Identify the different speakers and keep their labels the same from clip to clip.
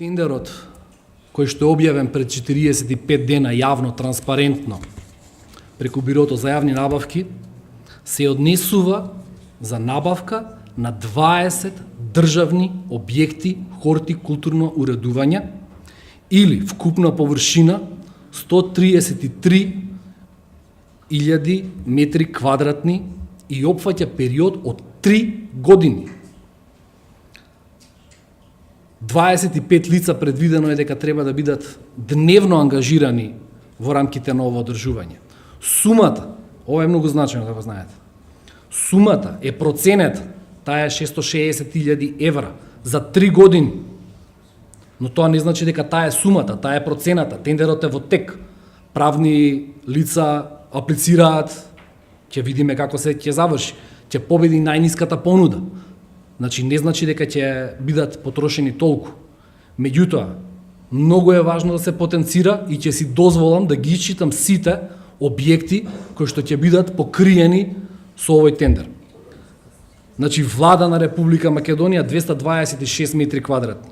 Speaker 1: Тендерот кој што е објавен пред 45 дена јавно, транспарентно, преку Бирото за јавни набавки, се однесува за набавка на 20 државни објекти хортикултурно уредување или вкупна површина 133.000 метри квадратни и опфаќа период од 3 години. 25 лица предвидено е дека треба да бидат дневно ангажирани во рамките на ово одржување. Сумата, ова е многу значајно да го знаете, сумата е проценета, таа е 660.000 евра за 3 години. Но тоа не значи дека таа е сумата, таа е процената, тендерот е во тек. Правни лица аплицираат, ќе видиме како се ќе заврши, ќе победи најниската понуда. Значи не значи дека ќе бидат потрошени толку. Меѓутоа, многу е важно да се потенцира и ќе си дозволам да ги исчитам сите објекти кои што ќе бидат покриени со овој тендер. Значи Влада на Република Македонија 226 метри квадратни.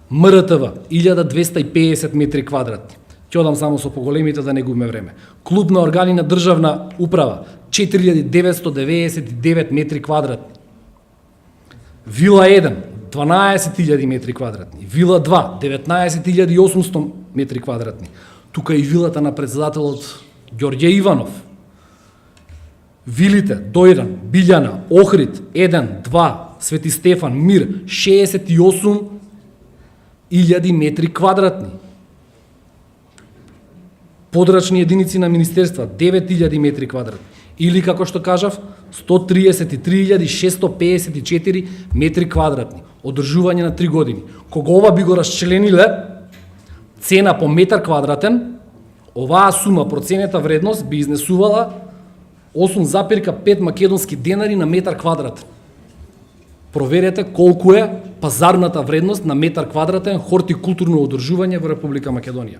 Speaker 1: МРТВ 1250 метри квадратни. Ќе одам само со поголемите да не губиме време. Клуб на органи на државна управа 4999 метри квадратни. Вила 1 12.000 метри квадратни. Вила 2 19.800 метри квадратни. Тука и вилата на председателот Ѓорѓе Иванов. Вилите Дојран, Билјана, Охрид 1, 2, Свети Стефан, Мир 68.000 метри квадратни. Подрачни единици на министерства 9.000 метри квадратни. Или како што кажав 133.654 метри квадратни. Одржување на 3 години. Кога ова би го расчлениле цена по метар квадратен, оваа сума, проценета вредност би изнесувала 8,5 македонски денари на метар квадратен. Проверете колку е пазарната вредност на метар квадратен хортикултурно одржување во Република Македонија.